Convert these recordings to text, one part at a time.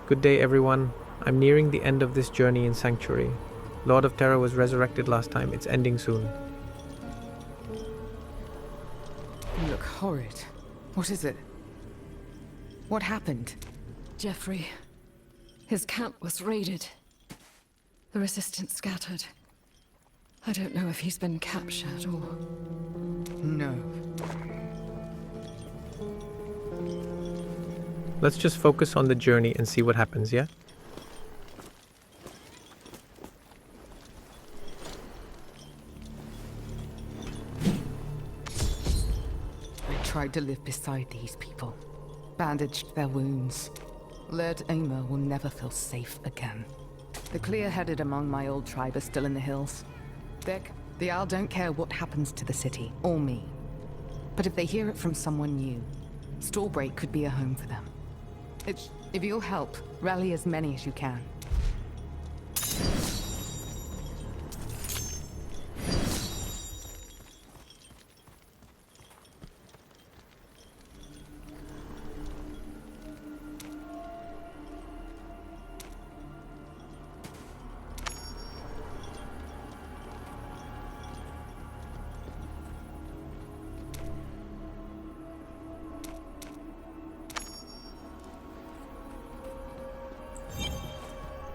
Good day, everyone. I'm nearing the end of this journey in Sanctuary. Lord of Terror was resurrected last time. It's ending soon. You look horrid. What is it? What happened? Jeffrey. His camp was raided. The resistance scattered. I don't know if he's been captured or... No. Let's just focus on the journey and see what happens, yeah? I tried to live beside these people. Bandaged their wounds. Lord Aimer will never feel safe again. The clear-headed among my old tribe are still in the hills. Dick, the Owl don't care what happens to the city, or me. But if they hear it from someone new, Stallbreak could be a home for them. If you'll help, rally as many as you can.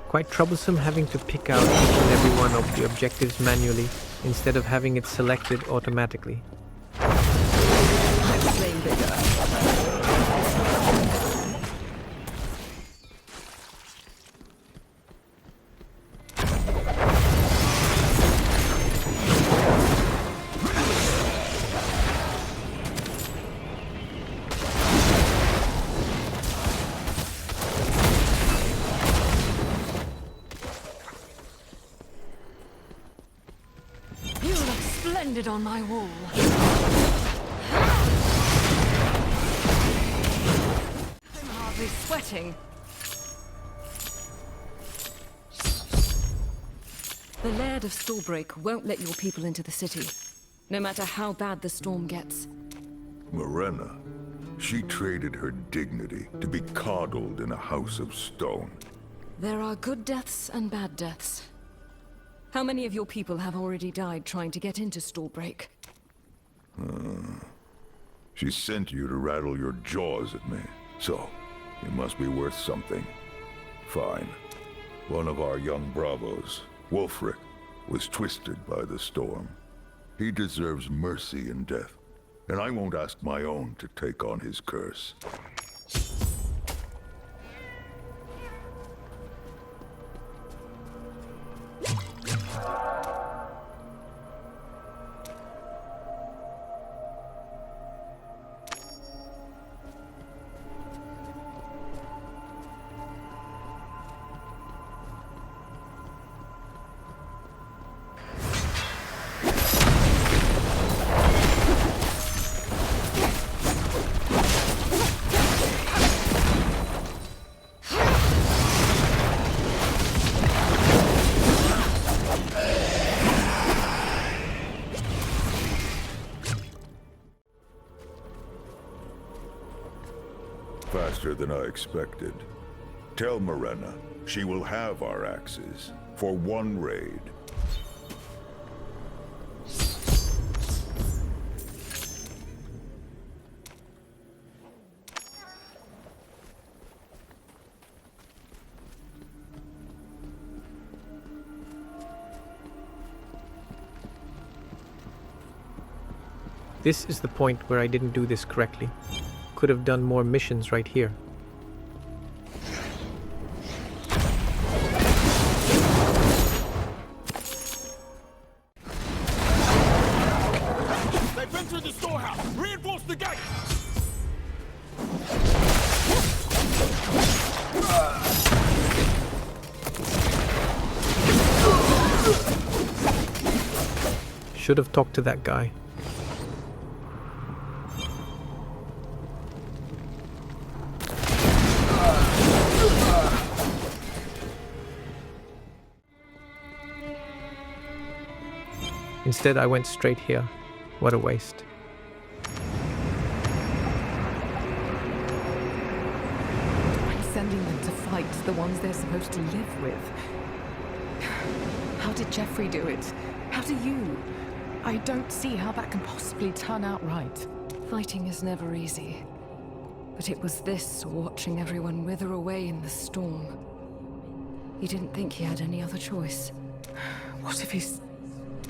Quite troublesome having to pick out each and every one of the objectives manually instead of having it selected automatically. Let's play bigger. You look splendid on my wall. I'm hardly sweating. The Laird of Stallbreak won't let your people into the city, no matter how bad the storm gets. Morena, she traded her dignity to be coddled in a house of stone. There are good deaths and bad deaths. How many of your people have already died trying to get into Stallbreak? She sent you to rattle your jaws at me, so it must be worth something. Fine. One of our young bravos, Wolfric, was twisted by the storm. He deserves mercy and death, and I won't ask my own to take on his curse. Faster than I expected. Tell Morena she will have our axes for one raid. This is the point where I didn't do this correctly. Could have done more missions right here. They've entered the storehouse! Reinforce the gate! Should have talked to that guy. Instead, I went straight here. What a waste. I sending them to fight the ones they're supposed to live with. How did Jeffrey do it? How do you? I don't see how that can possibly turn out right. Fighting is never easy. But it was this, watching everyone wither away in the storm. He didn't think he had any other choice. What if he's...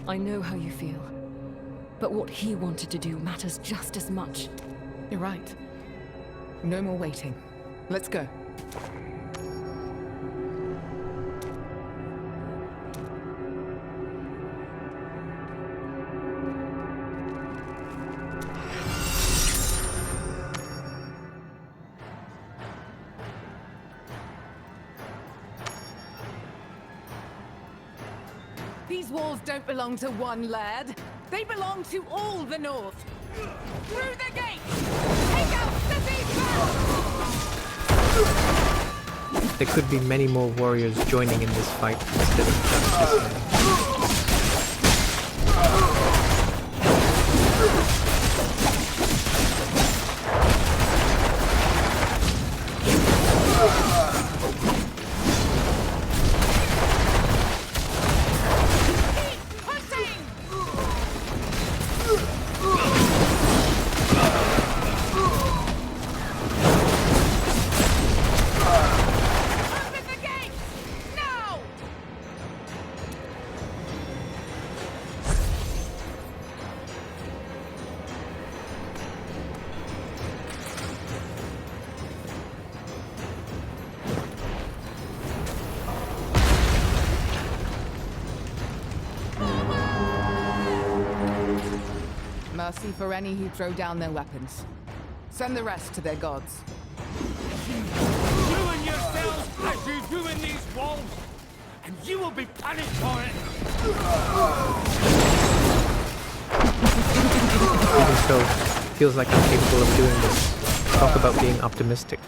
I know how you feel. But what he wanted to do matters just as much. You're right. No more waiting. Let's go. These walls don't belong to one lad. They belong to all the North. Through the gate! Take out the thief! There could be many more warriors joining in this fight instead of just this man. Mercy for any who throw down their weapons. Send the rest to their gods. Ruin yourselves as you ruin these walls, and you will be punished for it. Even so, feels like I'm capable of doing this. Talk about being optimistic.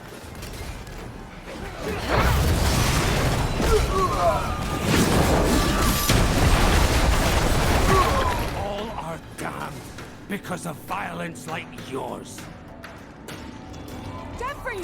All are damned because of violence like yours. Jeffrey!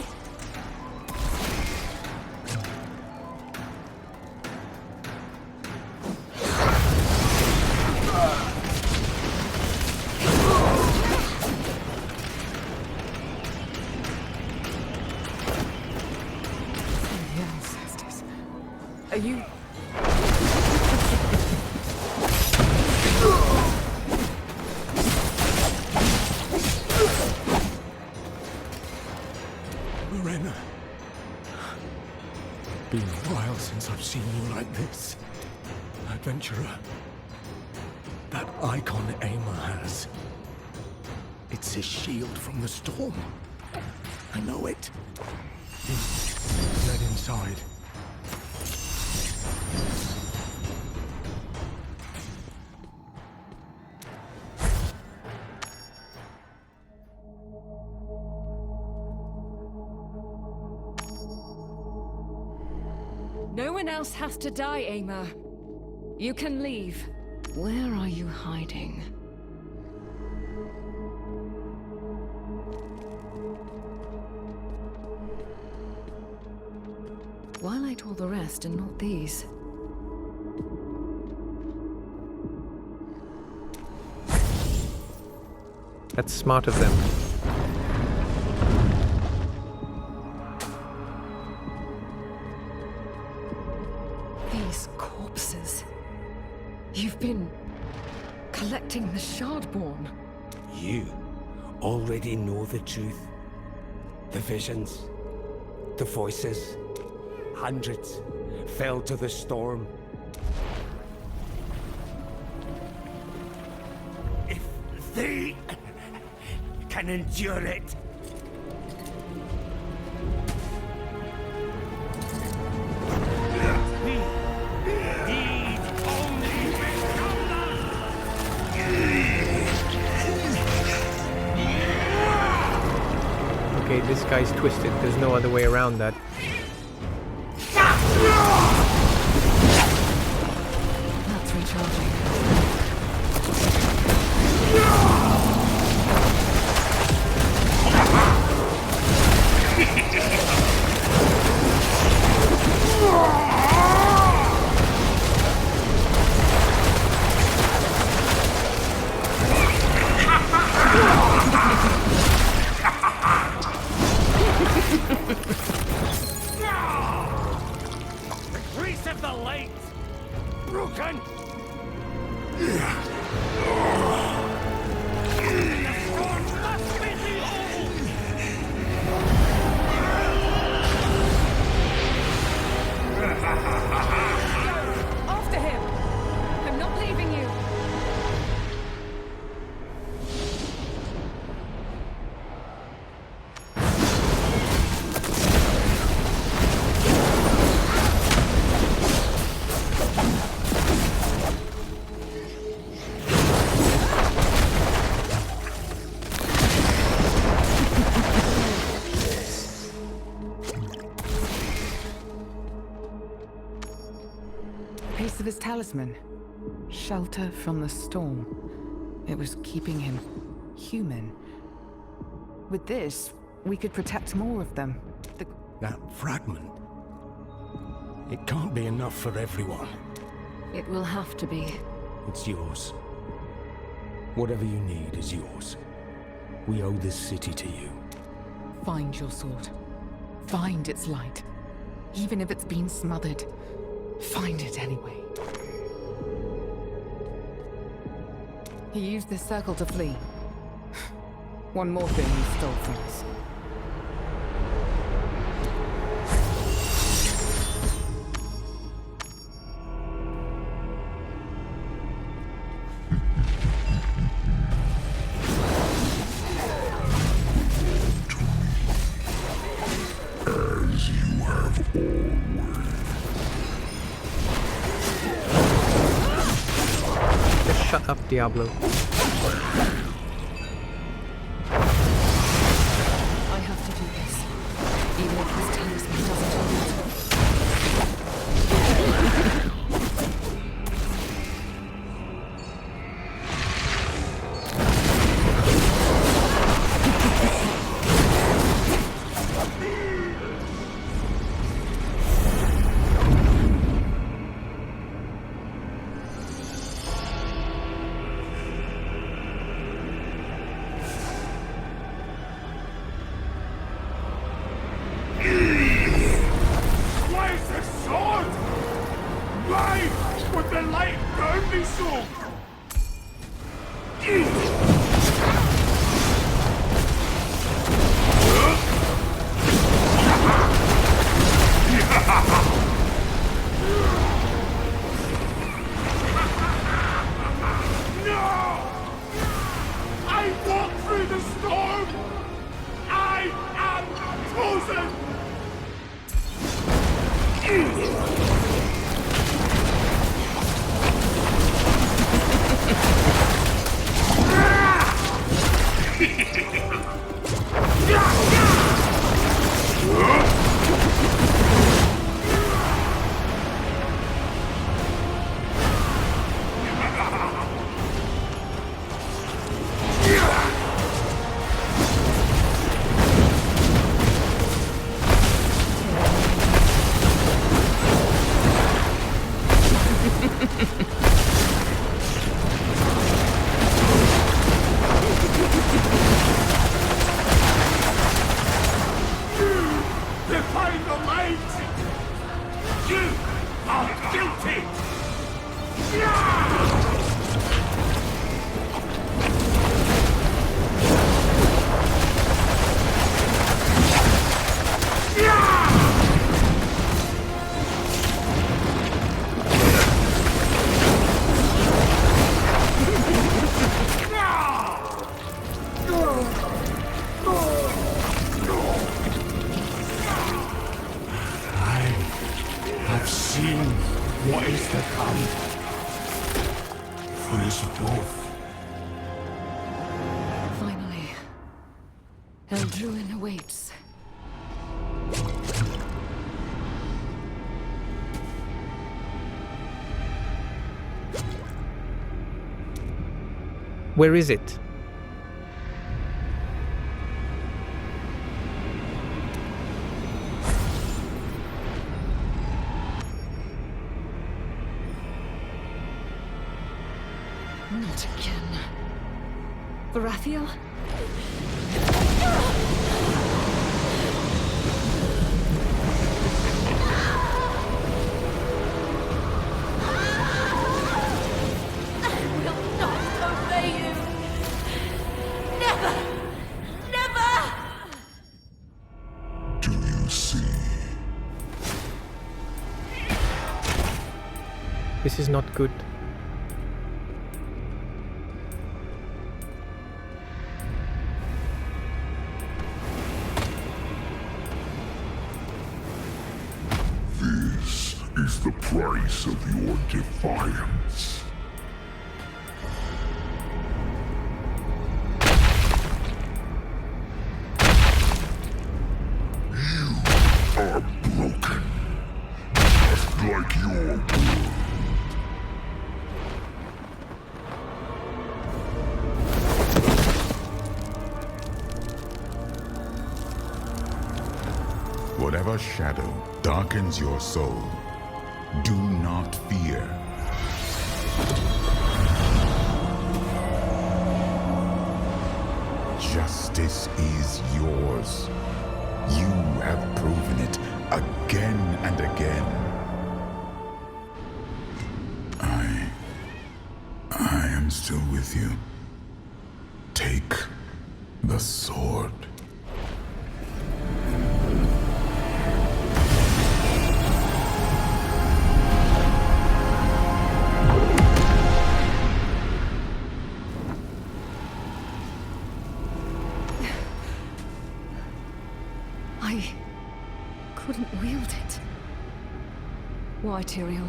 The ancestors. Are you... Mirena. Been a while since I've seen you like this. Adventurer. That icon Aimer has. It's his shield from the storm. I know it. He's led inside. No one else has to die, Aimer. You can leave. Where are you hiding? Why light all the rest and not these? That's smart of them. These corpses. You've been collecting the Shardborn. You already know the truth. The visions, the voices, hundreds fell to the storm. If they can endure it, Okay, this guy's twisted. There's no other way around that. That's recharging. piece of his talisman. Shelter from the storm. It was keeping him human. With this, we could protect more of them. That fragment. It can't be enough for everyone. It will have to be. It's yours. Whatever you need is yours. We owe this city to you. Find your sword. Find its light. Even if it's been smothered, find it anyway. He used this circle to flee. One more thing he stole from us. Just shut up, Diablo. I have to do this. Even if this talisman doesn't hold it. What is to come? For us both. Finally. Eldruin awaits. Where is it? Not again. Varathiel? This is not good. This is the price of your defiance. You are broken, just like your world. Whatever shadow darkens your soul, do not fear. Justice is yours. You have proven it again and again. I am still with you. Take the sword. I couldn't wield it. Why, Tyrael?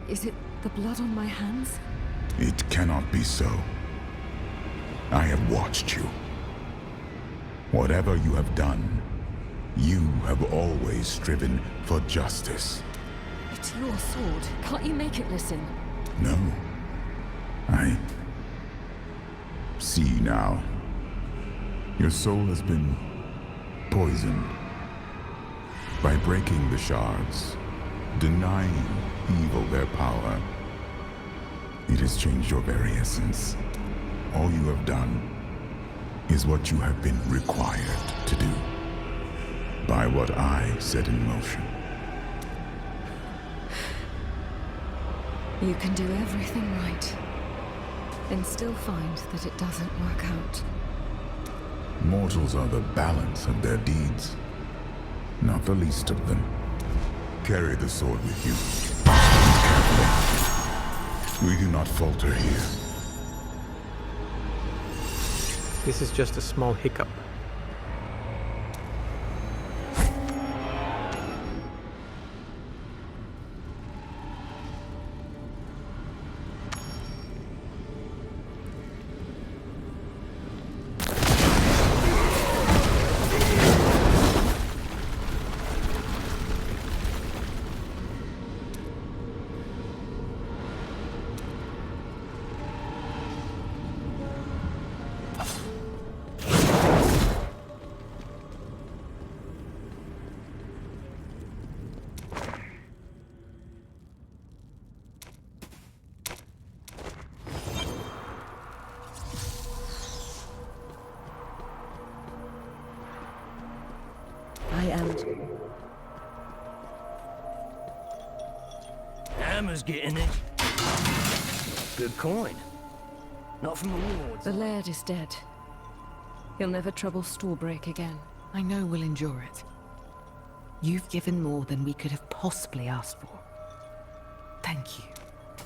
Is it the blood on my hands? It cannot be so. I have watched you. Whatever you have done, you have always striven for justice. It's your sword. Can't you make it listen? No. I see now. Your soul has been poisoned. By breaking the shards, denying evil their power, it has changed your very essence. All you have done is what you have been required to do by what I set in motion. You can do everything right, and still find that it doesn't work out. Mortals are the balance of their deeds, not the least of them. Carry the sword with you. Carefully. We do not falter here. This is just a small hiccup. I am. Hammer's getting it. Good coin. Not from the wards. The Laird is dead. He'll never trouble Stallbreak again. I know we'll endure it. You've given more than we could have possibly asked for. Thank you.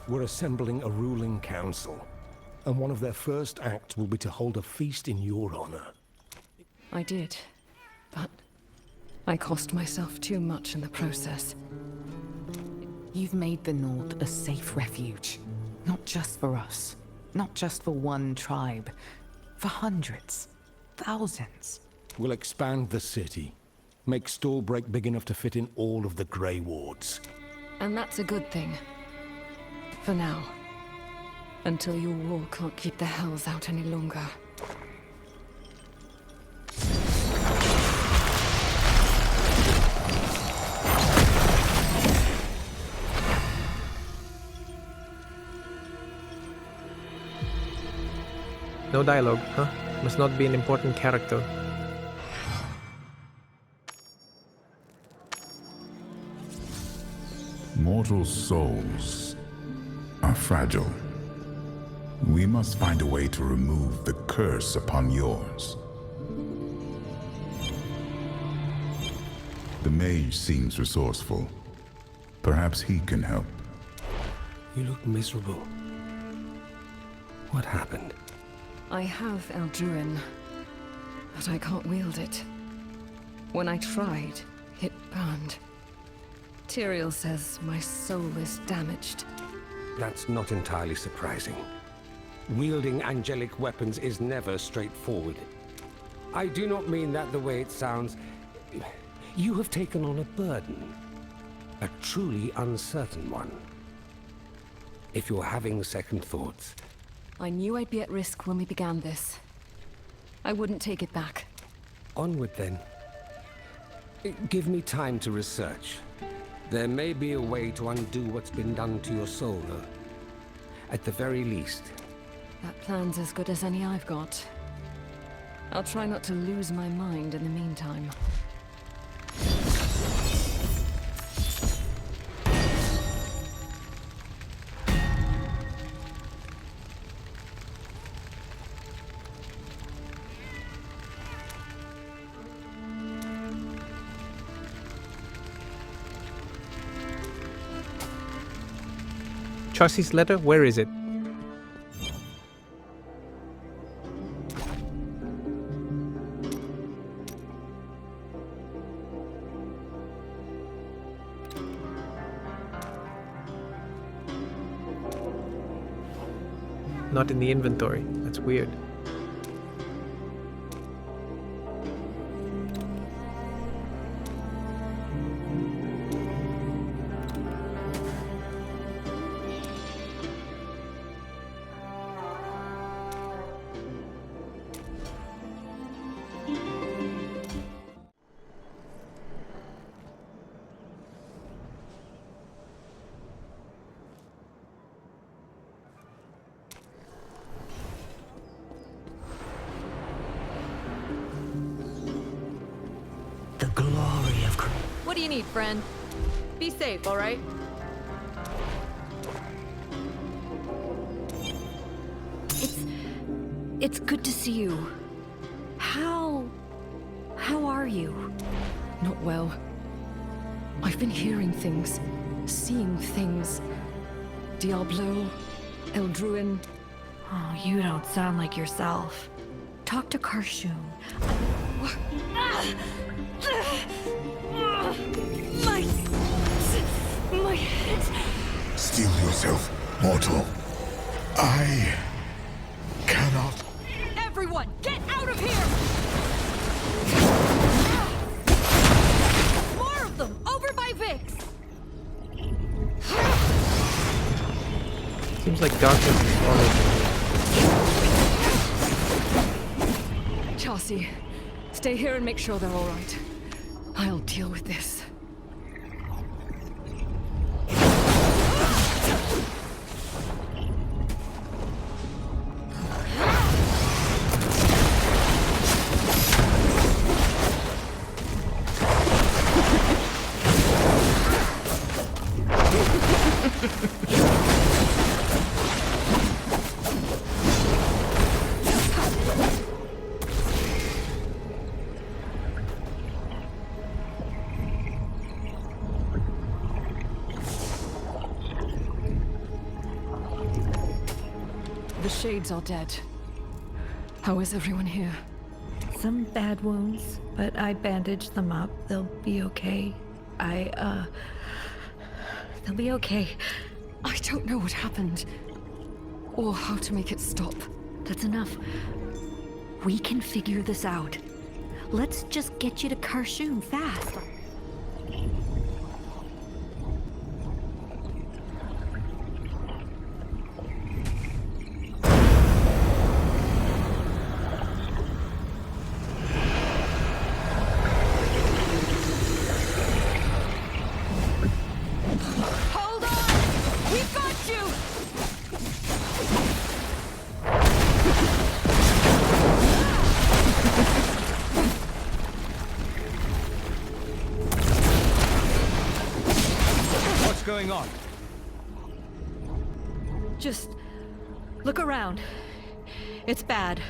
We're assembling a ruling council, and one of their first acts will be to hold a feast in your honor. I did, but I cost myself too much in the process. You've made the North a safe refuge. Not just for us. Not just for one tribe. For hundreds. Thousands. We'll expand the city. Make Stallbreak big enough to fit in all of the Grey Wards. And that's a good thing. For now. Until your war can't keep the Hells out any longer. No dialogue, huh? Must not be an important character. Mortal souls are fragile. We must find a way to remove the curse upon yours. The mage seems resourceful. Perhaps he can help. You look miserable. What happened? I have Eldruin, but I can't wield it. When I tried, it burned. Tyrael says my soul is damaged. That's not entirely surprising. Wielding angelic weapons is never straightforward. I do not mean that the way it sounds. You have taken on a burden. A truly uncertain one. If you're having second thoughts... I knew I'd be at risk when we began this. I wouldn't take it back. Onward then. Give me time to research. There may be a way to undo what's been done to your soul, though. At the very least. That plan's as good as any I've got. I'll try not to lose my mind in the meantime. Chaucer's letter, where is it? Not in the inventory. That's weird. The glory of... What do you need, friend? Be safe, all right? It's good to see you. How are you? Not well. I've been hearing things, seeing things. Diablo, Eldruin. Oh, you don't sound like yourself. Talk to Karshoon. My head. Steel yourself, mortal. I cannot. Everyone, get out of here! More of them! Over by Vix! Seems like darkness is following. Chaucer, stay here and make sure they're all right. I'll deal with this. The Shades are dead. How is everyone here? Some bad wounds, but I bandaged them up. They'll be okay. They'll be okay. I don't know what happened, or how to make it stop. That's enough. We can figure this out. Let's just get you to Karshoon fast. Hold on! We've got you! What's going on? Just look around. It's bad.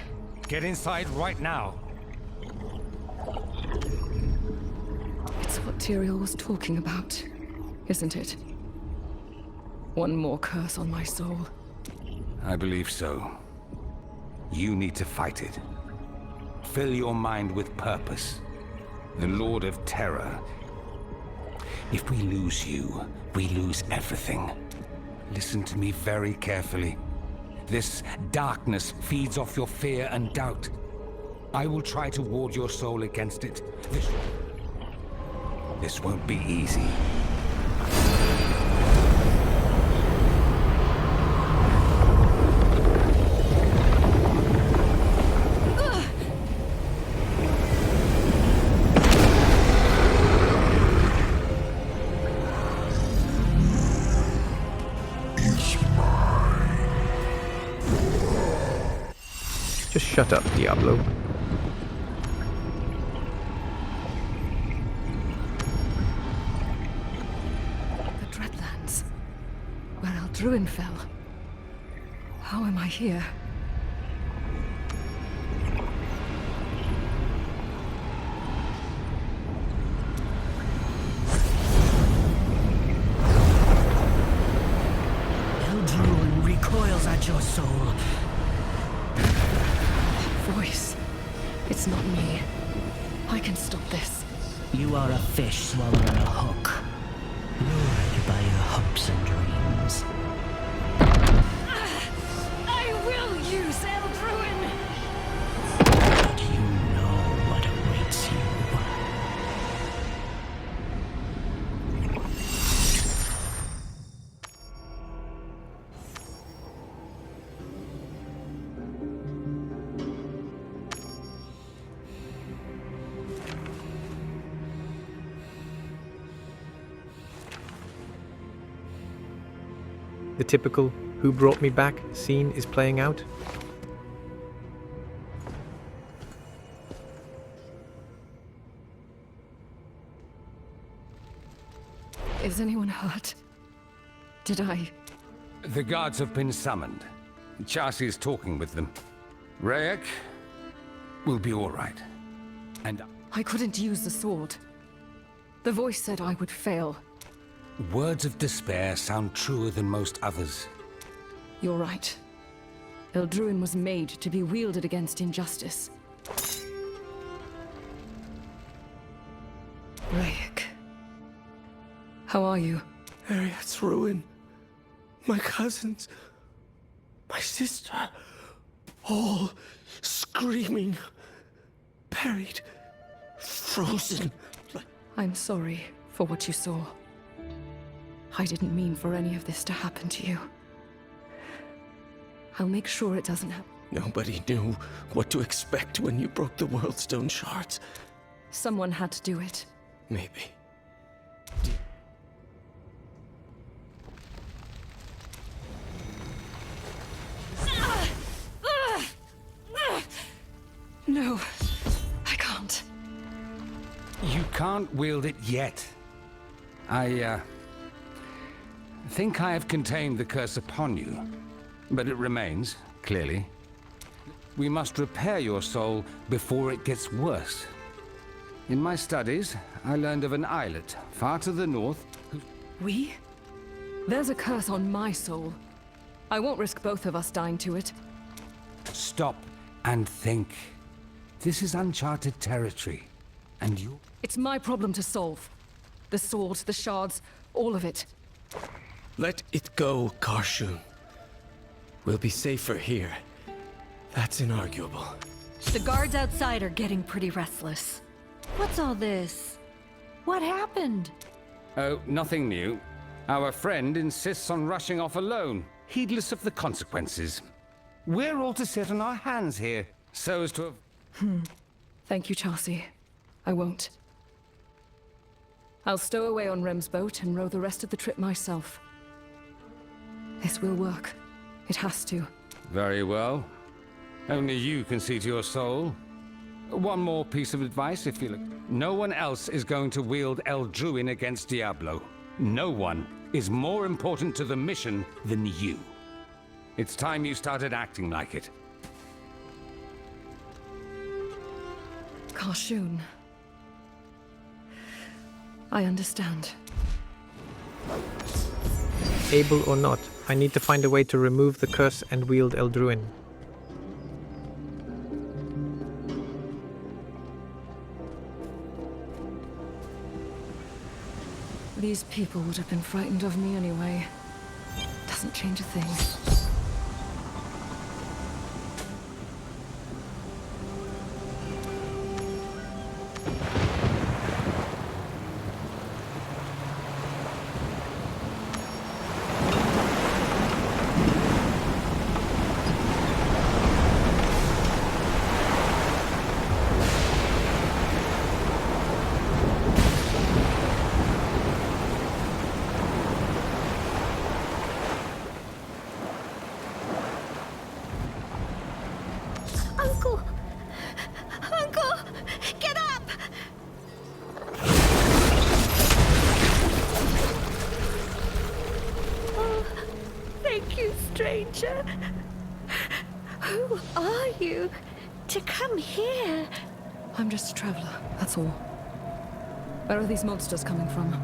Get inside right now. It's what Tyrael was talking about, isn't it? One more curse on my soul. I believe so. You need to fight it. Fill your mind with purpose. The Lord of Terror. If we lose you, we lose everything. Listen to me very carefully. This darkness feeds off your fear and doubt. I will try to ward your soul against it. This won't be easy. Shut up, Diablo. The Dreadlands, where Eldruin fell. How am I here? Eldruin recoils at your soul. Voice. It's not me. I can stop this. You are a fish swallowing a hook, lured by your hopes and dreams. I will use Eldruin! But you know what awaits you. The typical "who brought me back" scene is playing out. Is anyone hurt? Did I? The guards have been summoned. Chassi is talking with them. Rayek will be all right. And I couldn't use the sword. The voice said I would fail. words of despair sound truer than most others. You're right. Eldruin was made to be wielded against injustice. Rayek. How are you? Harriet's ruin. My cousins. My sister. All screaming. Buried. Frozen. I'm sorry for what you saw. I didn't mean for any of this to happen to you. I'll make sure it doesn't happen. Nobody knew what to expect when you broke the Worldstone shards. Someone had to do it. Maybe. No, I can't. You can't wield it yet. I think I have contained the curse upon you, but it remains, clearly. We must repair your soul before it gets worse. In my studies, I learned of an islet far to the north. We? There's a curse on my soul. I won't risk both of us dying to it. Stop and think. This is uncharted territory, and you... It's my problem to solve. The sword, the shards, all of it. Let it go, Karshun. We'll be safer here. That's inarguable. The guards outside are getting pretty restless. What's all this? What happened? Oh, nothing new. Our friend insists on rushing off alone, heedless of the consequences. We're all to sit on our hands here, so as to have... Thank you, Chassi. I won't. I'll stow away on Rem's boat and row the rest of the trip myself. This will work. It has to. Very well. Only you can see to your soul. One more piece of advice, if you look. No one else is going to wield Eldruin against Diablo. No one is more important to the mission than you. It's time you started acting like it. Karshun. I understand. Able or not, I need to find a way to remove the curse and wield Eldruin. These people would have been frightened of me anyway. Doesn't change a thing. Uncle stranger. Who are you to come here? I'm just a traveler, that's all. Where are these monsters coming from?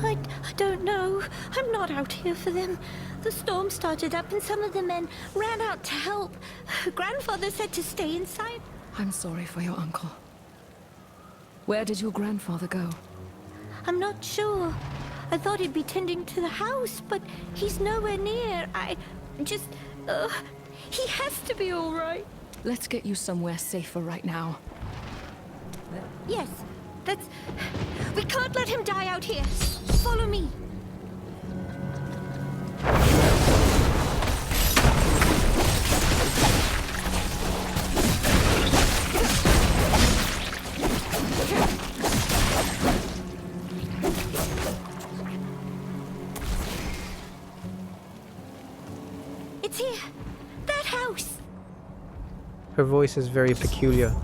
I don't know. I'm not out here for them. The storm started up and some of the men ran out to help. Grandfather said to stay inside. I'm sorry for your uncle. Where did your grandfather go? I'm not sure. I thought he'd be tending to the house, but he's nowhere near. He has to be all right. Let's get you somewhere safer right now. Yes, we can't let him die out here. Follow me. It's here. That house. Her voice is very peculiar.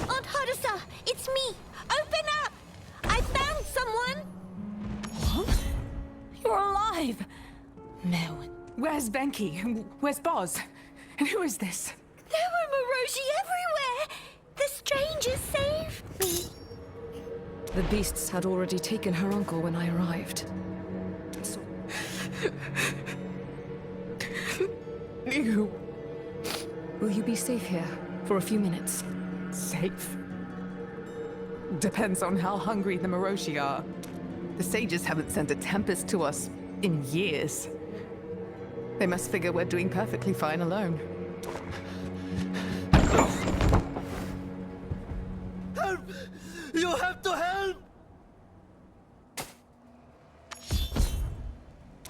Aunt Hadassah, it's me. Open up. I found someone. What? You're alive. No. Where's Benki? Where's Boz? And who is this? There were Moroshi everywhere. The strangers saved me. The beasts had already taken her uncle when I arrived. So... You. Will you be safe here for a few minutes? Safe? Depends on how hungry the Moroshi are. The sages haven't sent a tempest to us in years. They must figure we're doing perfectly fine alone. Help! You have to help!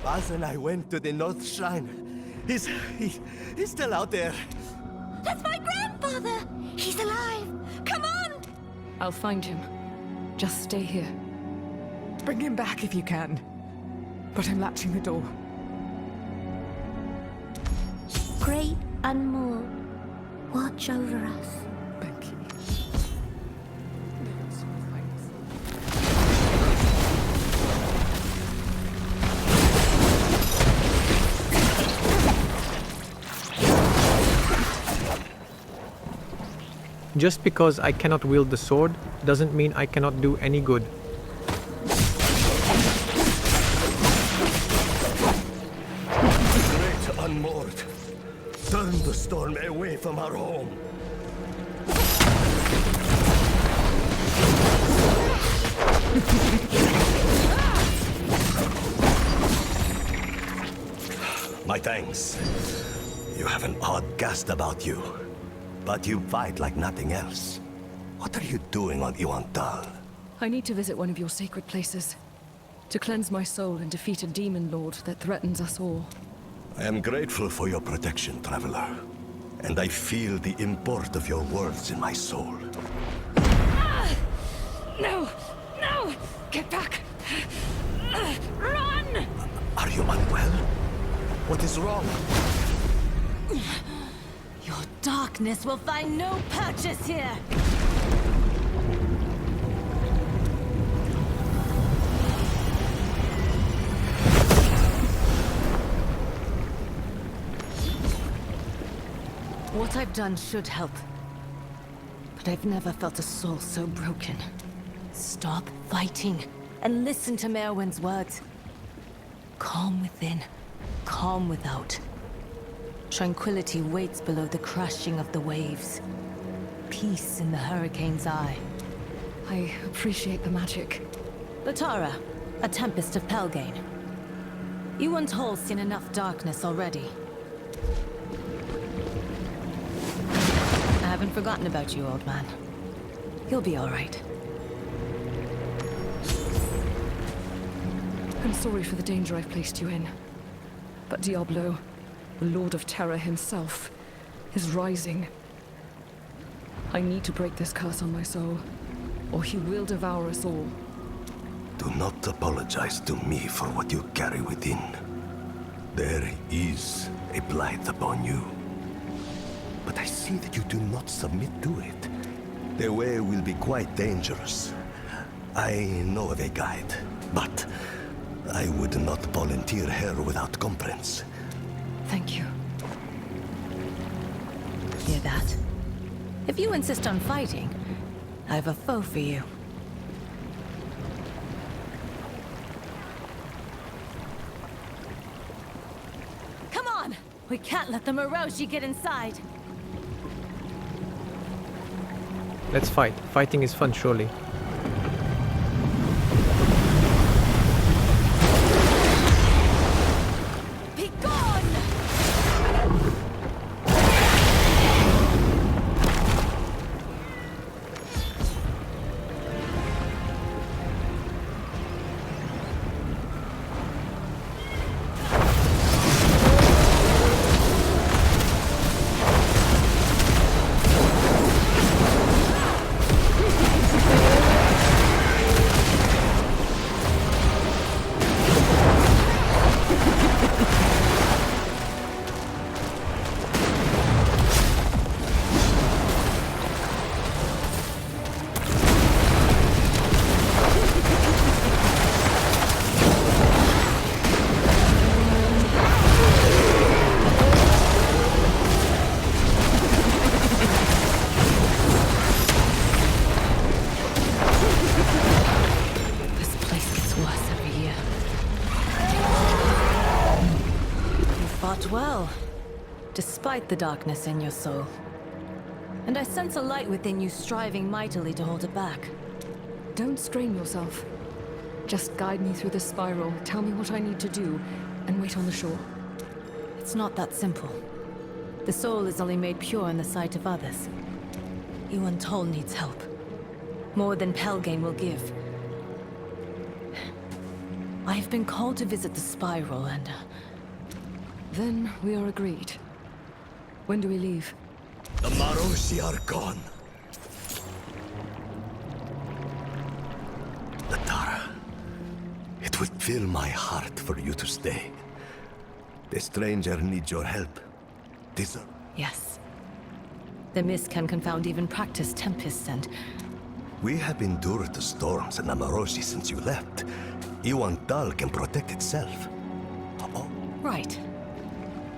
Baz and I went to the North Shrine. He's still out there. That's my grandfather. He's alive. Come on. I'll find him. Just stay here. Bring him back if you can. But I'm latching the door. Great Unmore, watch over us. Benki. Just because I cannot wield the sword doesn't mean I cannot do any good. Great Unmoored. Turn the storm away from our home. My thanks. You have an odd cast about you. But you fight like nothing else. What are you doing on Iwantal? I need to visit one of your sacred places. To cleanse my soul and defeat a demon lord that threatens us all. I am grateful for your protection, traveler. And I feel the import of your words in my soul. No! No! Get back! Run! Are you unwell? What is wrong? Your darkness will find no purchase here! What I've done should help. But I've never felt a soul so broken. Stop fighting and listen to Merwin's words. Calm within, calm without. Tranquility waits below the crashing of the waves. Peace in the hurricane's eye. I appreciate the magic. Latara, a tempest of Pelgane. You and Hall seen enough darkness already. I haven't forgotten about you, old man. You'll be all right. I'm sorry for the danger I've placed you in. But Diablo, the Lord of Terror himself, is rising. I need to break this curse on my soul, or he will devour us all. Do not apologize to me for what you carry within. There is a blight upon you. But I see that you do not submit to it. The way will be quite dangerous. I know of a guide, but I would not volunteer here without complaints. Thank you. Hear that? If you insist on fighting, I have a foe for you. Come on! We can't let the mmorpg get inside. Let's fight. Fighting is fun, surely. Be gone! Well, despite the darkness in your soul. And I sense a light within you striving mightily to hold it back. Don't strain yourself. Just guide me through the spiral, tell me what I need to do, and wait on the shore. It's not that simple. The soul is only made pure in the sight of others. You Untold needs help. More than Pelgain will give. I have been called to visit the spiral and... Then we are agreed. When do we leave? The mmorpg are gone. Latara, it would fill my heart for you to stay. The stranger needs your help. Yes. The mist can confound even practiced tempests and... We have endured the storms in mmorpg since you left. Iwant'Dal can protect itself. Right.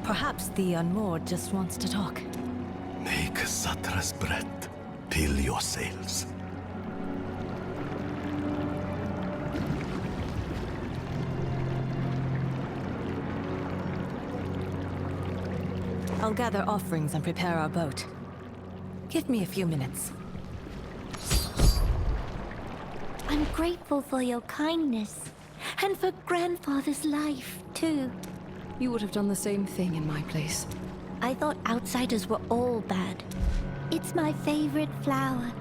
Perhaps the Unmoored just wants to talk. Make Satra's breath. Fill your sails. I'll gather offerings and prepare our boat. Give me a few minutes. I'm grateful for your kindness. And for Grandfather's life, too. You would have done the same thing in my place. I thought outsiders were all bad. It's my favorite flower.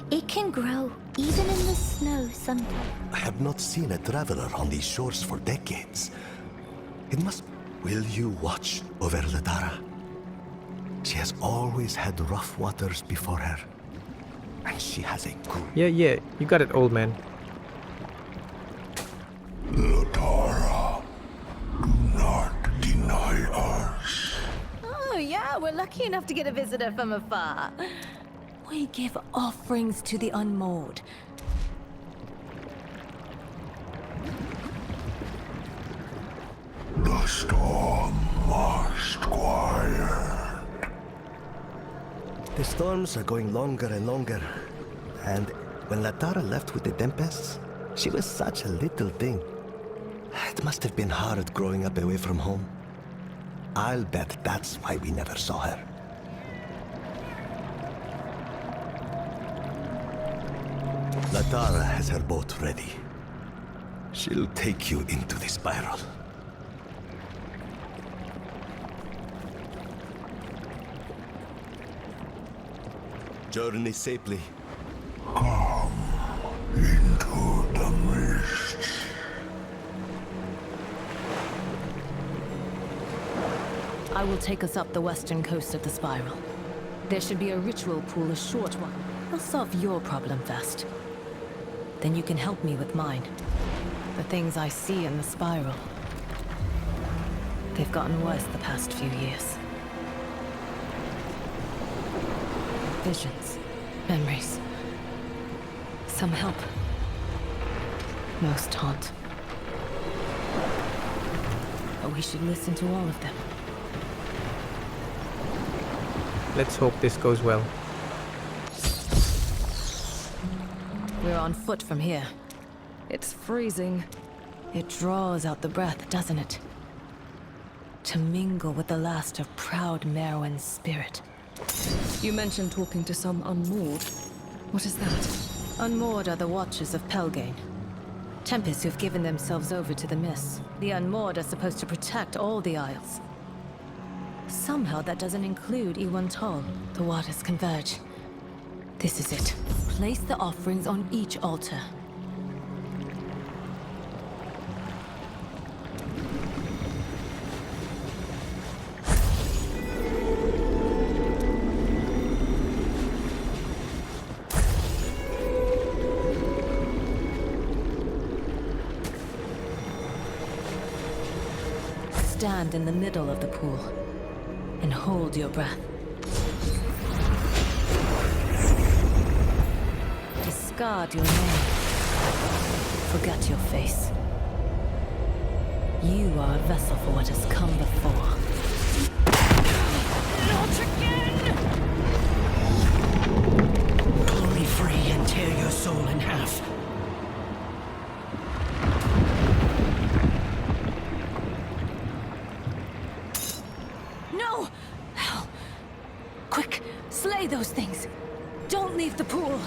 It can grow, even in the snow sometimes. I have not seen a traveler on these shores for decades. It must... Will you watch over Latara? She has always had rough waters before her. And she has a good... Yeah, you got it, old man. Latara, do not deny us. Oh yeah, we're lucky enough to get a visitor from afar. We give offerings to the Unmoored. The storm must quiet. The storms are going longer and longer. And when Latara left with the tempests, she was such a little thing. It must have been hard growing up away from home. I'll bet that's why we never saw her. Latara has her boat ready. She'll take you into the spiral. Journey safely. Come into the mist. I will take us up the western coast of the spiral. There should be a ritual pool, a short one. I'll solve your problem first. Then you can help me with mine. The things I see in the spiral. They've gotten worse the past few years. Visions, memories. Some help. Most haunt. but we should listen to all of them. Let's hope this goes well. We're on foot from here. It's freezing. It draws out the breath, doesn't it? To mingle with the last of proud Merwin's spirit. You mentioned talking to some unmoored. What is that? Unmoored are the Watchers of Pelgane. Tempests who've given themselves over to the Mists. The Unmoored are supposed to protect all the Isles. Somehow that doesn't include Iwantol. The waters converge. This is it. Place the offerings on each altar. Stand in the middle of the pool and hold your breath. Discard your name. Forget your face. You are a vessel for what has come before. Not again! Pull me free and tear your soul in half. No! Hell. Quick, slay those things. Don't leave the pool.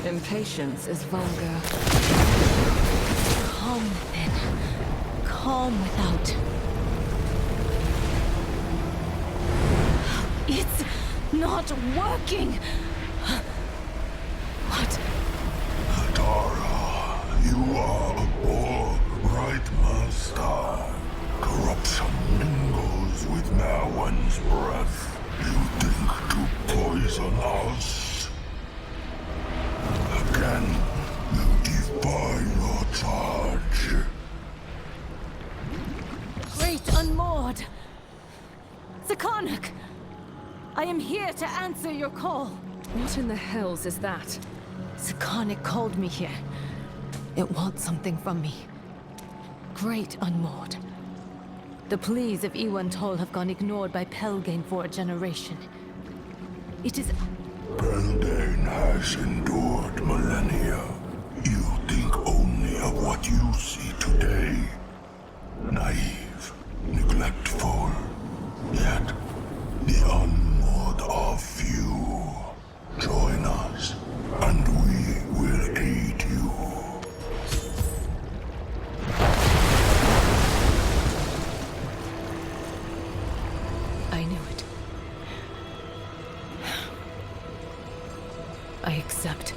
Impatience is vulgar. Calm within. Calm without. It's not working! What? Tara, you are a poor right master. Corruption mingles with Merwin's breath. You think to poison us? Again, you defy your charge. Great Unmoored! Zakarnak! I am here to answer your call. What in the hells is that? Zakarnak called me here. It wants something from me. Great Unmoored. The pleas of Iwantol have gone ignored by Pelgane for a generation. It is... Pelgane has endured millennia. You think only of what you see today. Naive, neglectful. Yet, the unmoored are few. Join us, and we will aid you. I knew it. I accept.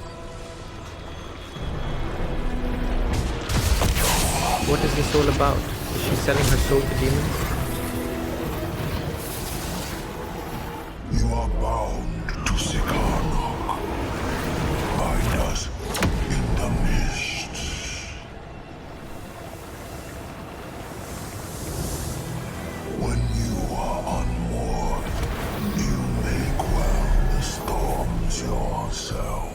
What is this all about? Is she selling her soul to demons? You are bound to Sikarnok. Find us in the mists. When you are unmoored, you may quell the storms yourself.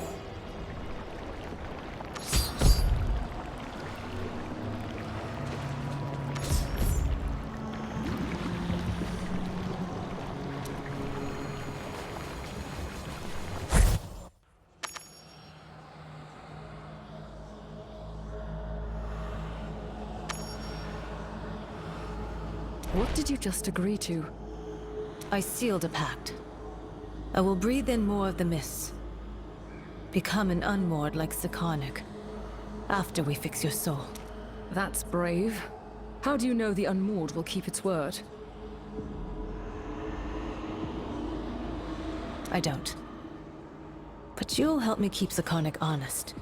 What did you just agree to? I sealed a pact. I will breathe in more of the mists. Become an Unmoored like Zakarnak. After we fix your soul. That's brave. How do you know the Unmoored will keep its word? I don't. But you'll help me keep Zakarnak honest.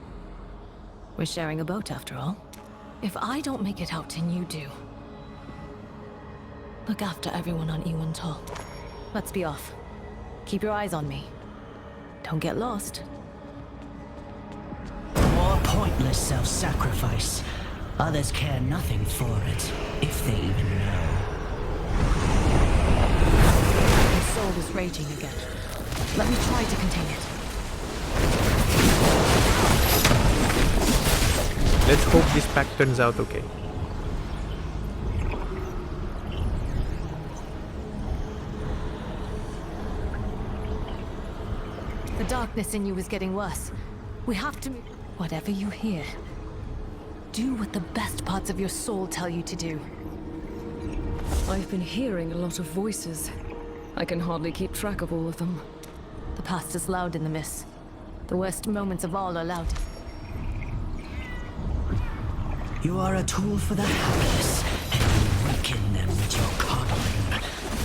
We're sharing a boat after all. If I don't make it out and you do, look after everyone on Iwantol. Let's be off. Keep your eyes on me. Don't get lost. More pointless self-sacrifice. Others care nothing for it, if they even know. My soul is raging again. Let me try to contain it. Let's hope this pack turns out okay. The darkness in you is getting worse. We have to... Whatever you hear, do what the best parts of your soul tell you to do. I've been hearing a lot of voices. I can hardly keep track of all of them. The past is loud in the mist. The worst moments of all are loud. You are a tool for the hapless, and you weaken them with your coddling.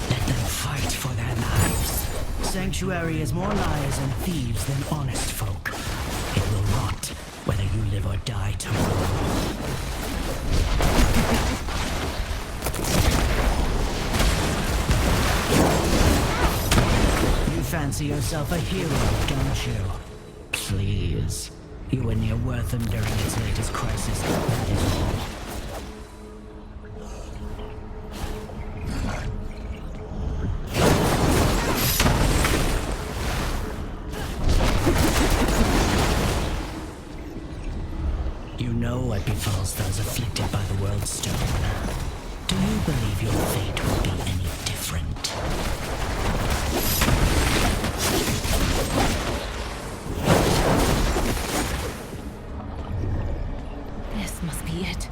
Let them fight for their lives. Sanctuary is more liars and thieves than honest folk. It will rot, whether you live or die tomorrow. You fancy yourself a hero, don't you? Please. You were near Wortham during its latest crisis, that is all. You know what befalls those afflicted by the World Stone. Do you believe your fate will be any different? This must be it.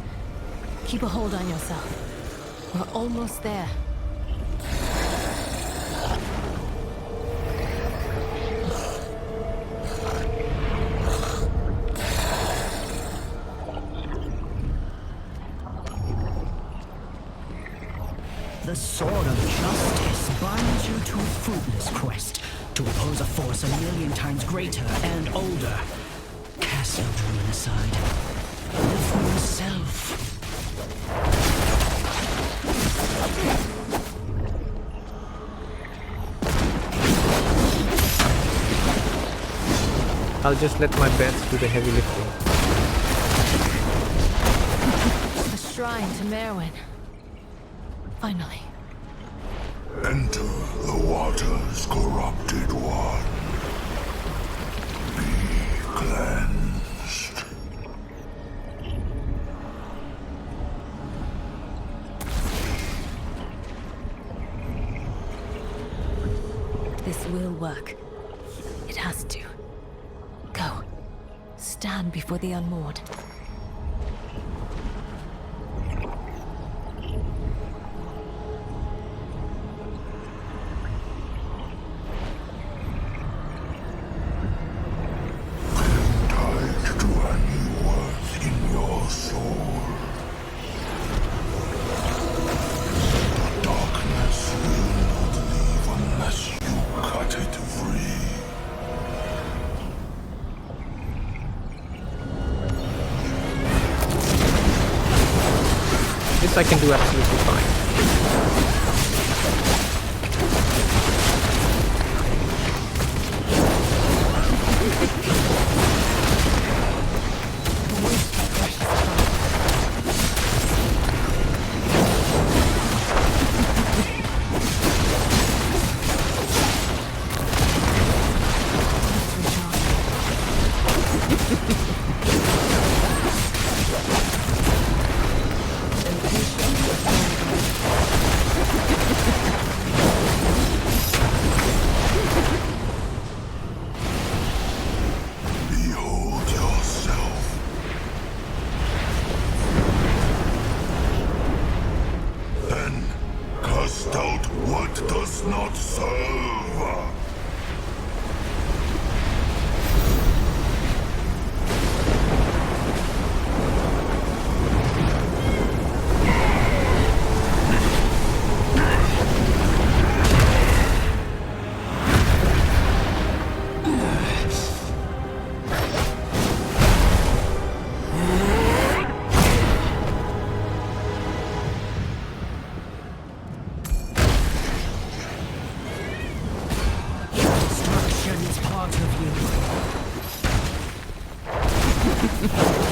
Keep a hold on yourself. We're almost there. The sword of justice binds you to a fruitless quest to oppose a force a million times greater and older. Cast Eldrin aside. Live for yourself. I'll just let my bats do the heavy lifting. The shrine to Merwin. Finally. Enter the waters, corrupted one. Be cleansed. This will work. It has to. Go. Stand before the unmoored. Tied to a new worth in your soul. The darkness will not leave unless you cut it free. This I can do absolutely fine. Behold yourself. Then cast out what does not serve. Destruction is part of you.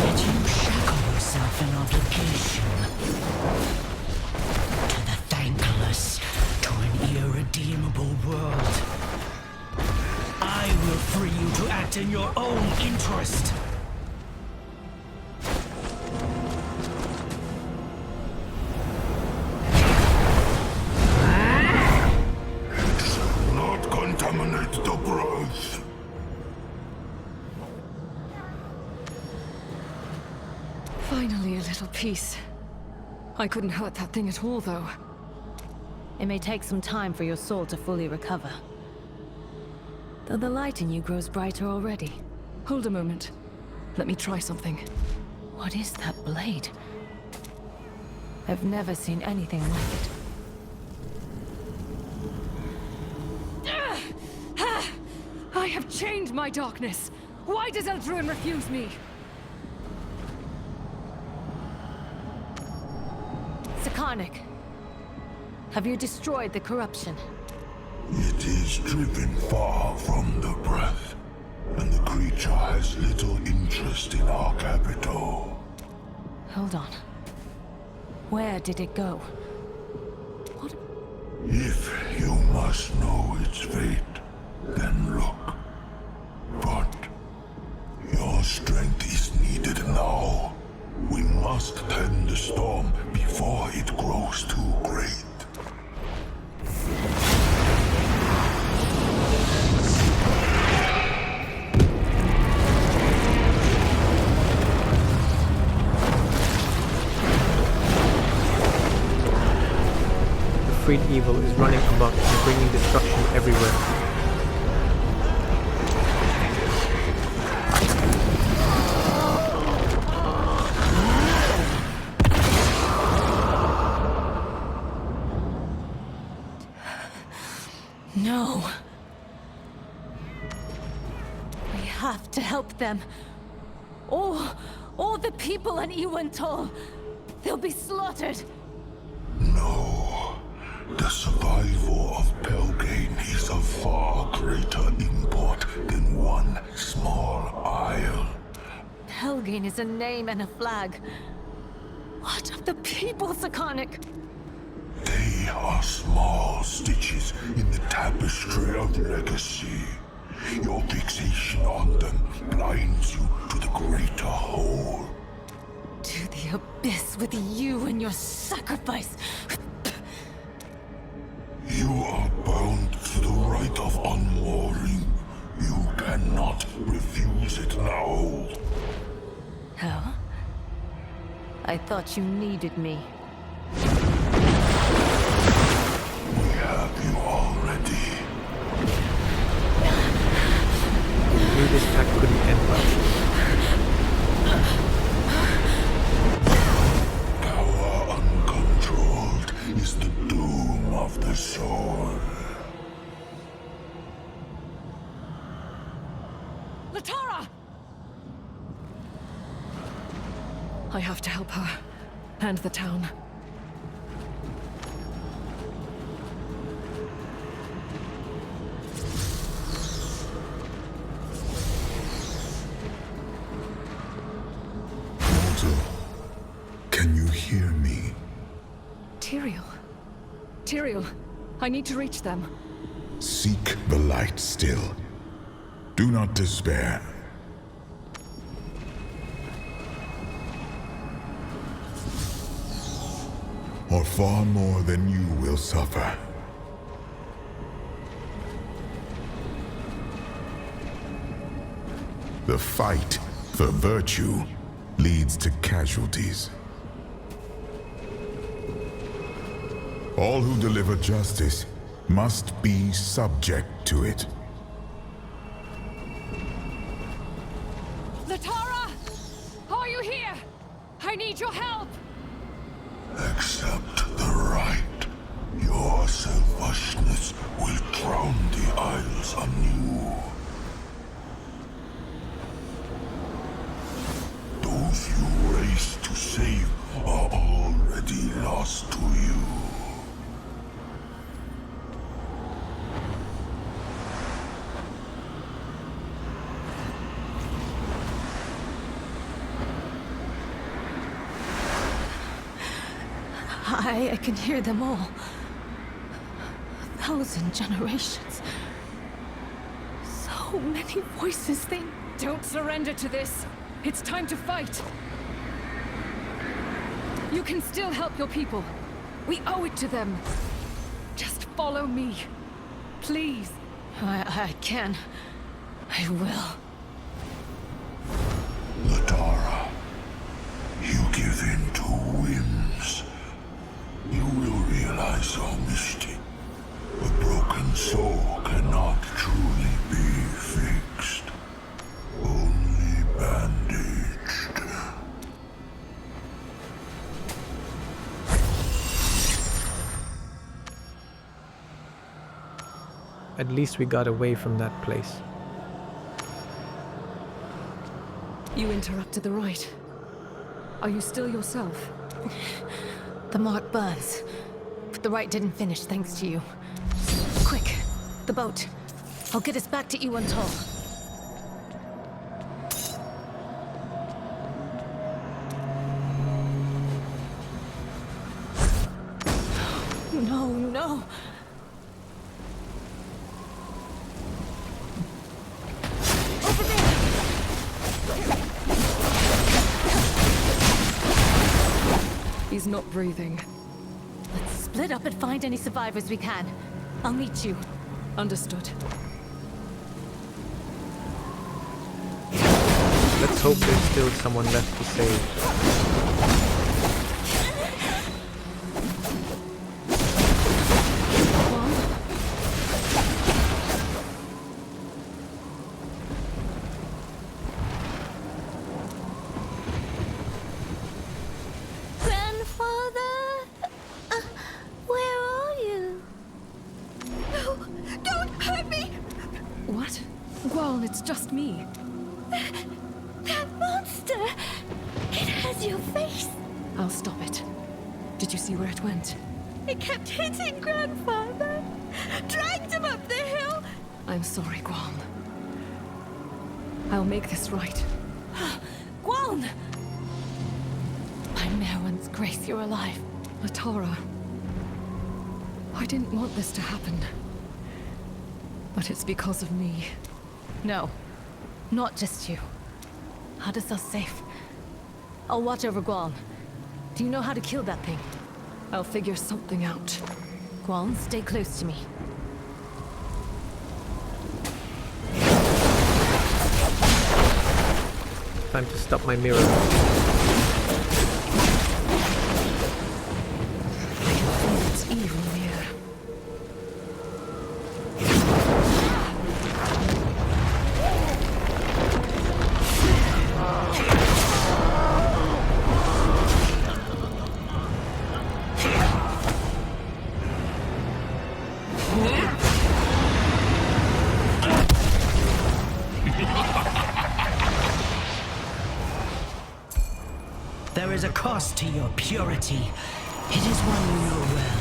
Yet you shackle yourself in obligation. To the thankless, to an irredeemable world. I will free you to act in your own interest. Not contaminate the breath. Finally, a little peace. I couldn't hurt that thing at all, though. It may take some time for your soul to fully recover. Though the light in you grows brighter already. Hold a moment. Let me try something. What is that blade? I've never seen anything like it. I have chained my darkness. Why does Eldruin refuse me? Sakarnik, have you destroyed the corruption? It is driven far from the breath, and the creature has little interest in our capital. Hold on. Where did it go? What? If you must know its fate, then look. But your strength is needed now. We must tend the storm before it grows too great. The freed evil is running amok and bringing destruction everywhere. No. We have to help them. All the people in Iwantol, they'll be slaughtered. No. The survival of Pelgane is of far greater import than one small isle. Pelgane is a name and a flag. What of the people, Sakarnik? They are small stitches in the tapestry of legacy. Your fixation on them blinds you to the greater whole. To the abyss with you and your sacrifice. You are bound to the right of unmooring. You cannot refuse it now. How? I thought you needed me. We have you already. I knew this pact couldn't end well. Power uncontrolled is the doom of the soul. Latara! I have to help her. And the town. Can you hear me? Tyrael. Tyrael, I need to reach them. Seek the light still. Do not despair. Or far more than you will suffer. The fight for virtue leads to casualties. All who deliver justice must be subject to it. Latara! Are you here? I need your help! Accept the right. Your selfishness will drown the Isles anew. Those you race to save are already lost to you. I can hear them all. 1,000 generations. So many voices, they... Don't surrender to this. It's time to fight. You can still help your people. We owe it to them. Just follow me. Please. I can. I will. Latara, you give in to whims, you will realize, oh Misty, a broken soul cannot truly be fixed. Only bandaged. At least we got away from that place. You interrupted the rite. Are you still yourself? The mark burns, but the rite didn't finish thanks to you. Quick, the boat. I'll get us back to Iwantol. No, no. Over there! He's not breathing. Let's split up and find any survivors we can. I'll meet you. Understood. Let's hope there's still someone left to save. Grandfather? Where are you? No, don't hurt me! What? Gual, it's just me. That monster! It has your face! I'll stop it. Did you see where it went? It kept hitting Grandfather! Dragged him up the hill! I'm sorry, Gual. I'll make this right. Guan! By Merwin's grace, you're alive. Latara. I didn't want this to happen. But it's because of me. No, not just you. Had us safe. I'll watch over Guan. Do you know how to kill that thing? I'll figure something out. Guan, stay close to me. Time to stop my mirror. I can feel its evil in the air. There is a cost to your purity. It is one you know well.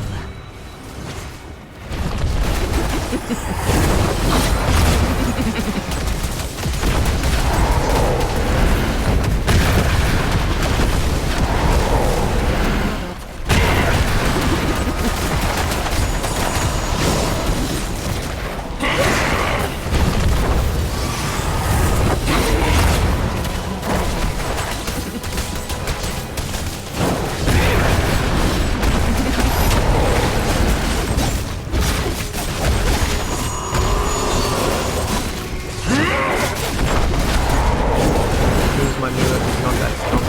My mirror is not that strong.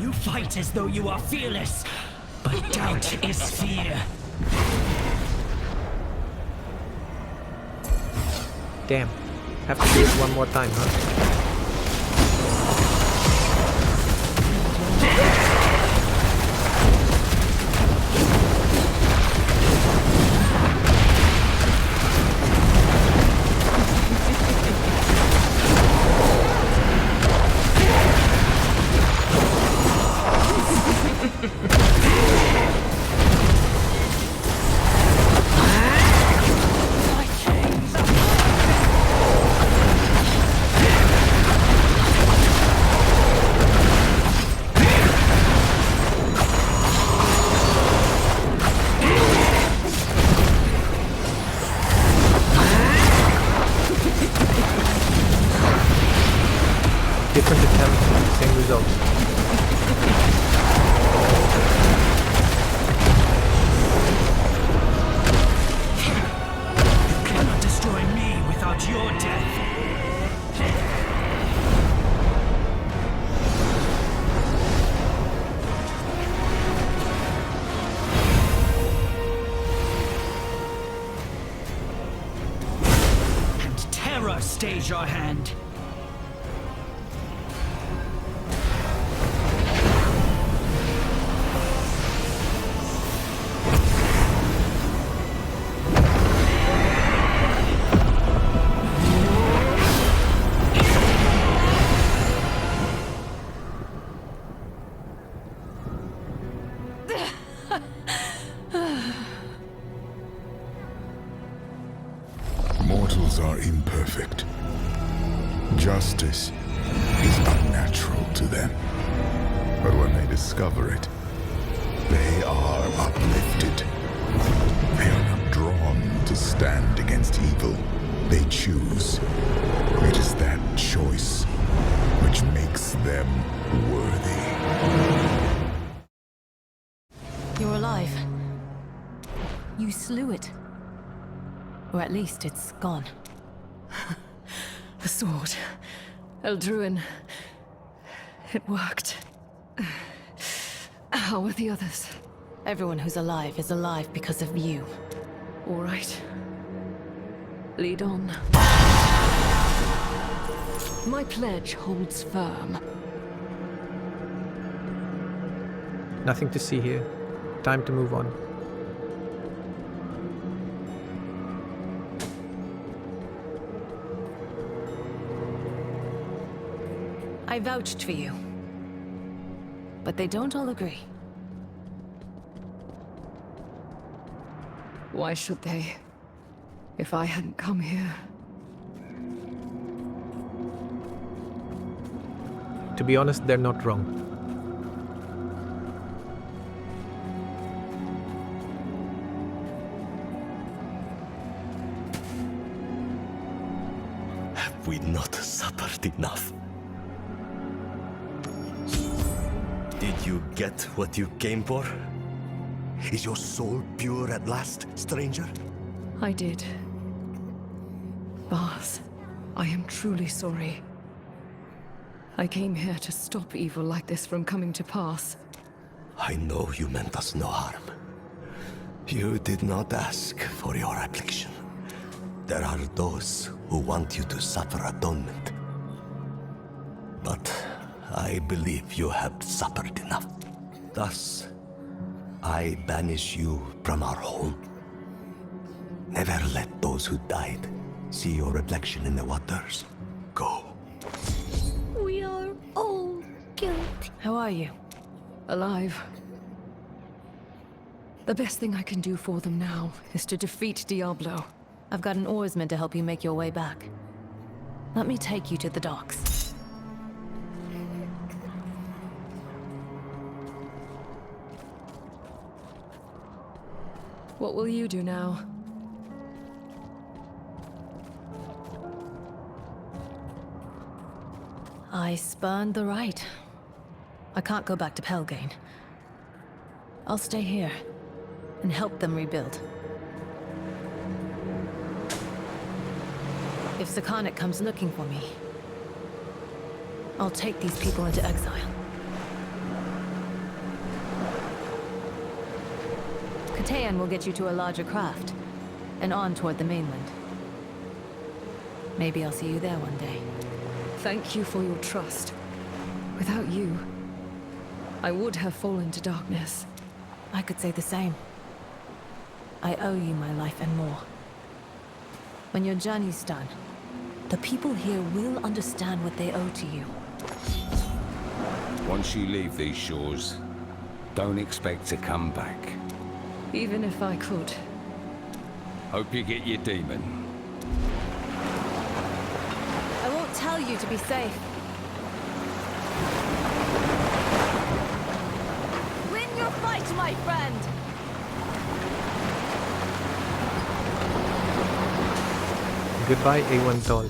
You fight as though you are fearless, but doubt is fear. Damn. Have to do it one more time, huh? Different attempts, same results. You cannot destroy me without your death. stays your hand. Mortals are imperfect. Justice is unnatural to them. But when they discover it, they are uplifted. They are not drawn to stand against evil. They choose. It is that choice which makes them worthy. You're alive. You slew it. Or at least it's gone. The sword. Eldruin. It worked. How are the others? Everyone who's alive is alive because of you. All right. Lead on. My pledge holds firm. Nothing to see here. Time to move on. I vouched for you. But they don't all agree. Why should they? If I hadn't come here. To be honest, they're not wrong. Have we not suffered enough? Did you get what you came for? Is your soul pure at last, stranger? I did. Bars, I am truly sorry. I came here to stop evil like this from coming to pass. I know you meant us no harm. You did not ask for your affliction. There are those who want you to suffer atonement. But I believe you have suffered enough. Thus, I banish you from our home. Never let those who died see your reflection in the waters. Go. We are all guilty. How are you? Alive. The best thing I can do for them now is to defeat Diablo. I've got an oarsman to help you make your way back. Let me take you to the docks. What will you do now? I spurned the right. I can't go back to Pelgain. I'll stay here and help them rebuild. If Sakarnik comes looking for me, I'll take these people into exile. Katayan will get you to a larger craft, and on toward the mainland. Maybe I'll see you there one day. Thank you for your trust. Without you, I would have fallen to darkness. I could say the same. I owe you my life and more. When your journey's done, the people here will understand what they owe to you. Once you leave these shores, don't expect to come back. Even if I could. Hope you get your demon. I won't tell you to be safe. Win your fight, my friend! Goodbye, A1 Tall.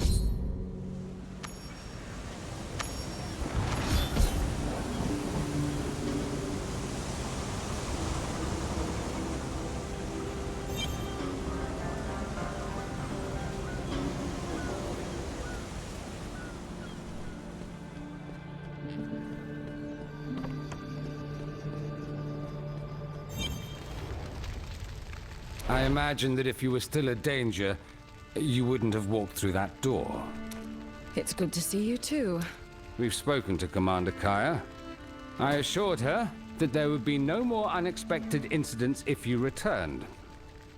I imagine that if you were still a danger, You wouldn't have walked through that door. It's good to see you too. We've spoken to Commander Kaya. I assured her that there would be no more unexpected incidents if you returned.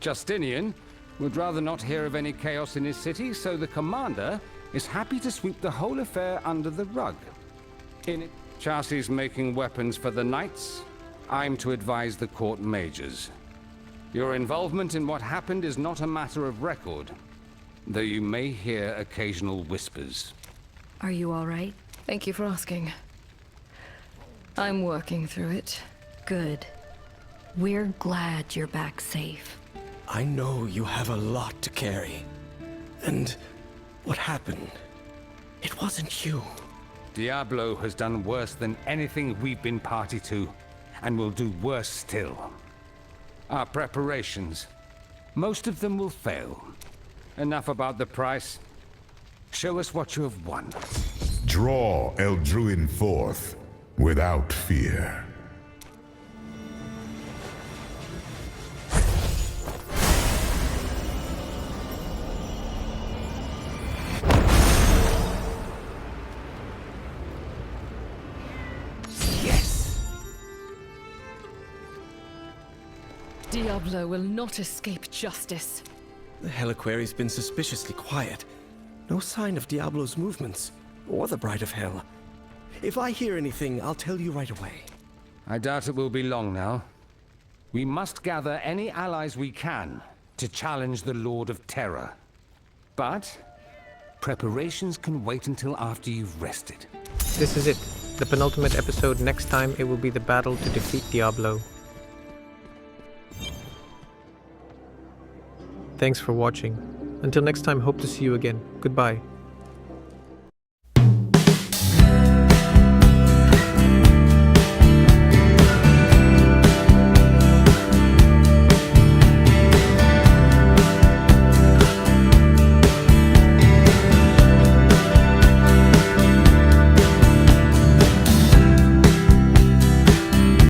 Justinian would rather not hear of any chaos in his city, so the commander is happy to sweep the whole affair under the rug. In it, Chassis making weapons for the knights. I'm to advise the court majors. Your involvement in what happened is not a matter of record, though you may hear occasional whispers. Are you all right? Thank you for asking. I'm working through it. Good. We're glad you're back safe. I know you have a lot to carry. And what happened? It wasn't you. Diablo has done worse than anything we've been party to, and will do worse still. Our preparations, most of them will fail. Enough about the price. Show us what you have won. Draw Eldruin forth without fear. Diablo will not escape justice. The Heliquary's been suspiciously quiet. No sign of Diablo's movements, or the Bride of Hell. If I hear anything, I'll tell you right away. I doubt it will be long now. We must gather any allies we can to challenge the Lord of Terror. But preparations can wait until after you've rested. This is it. The penultimate episode. Next time it will be the battle to defeat Diablo. Thanks for watching. Until next time, hope to see you again. Goodbye.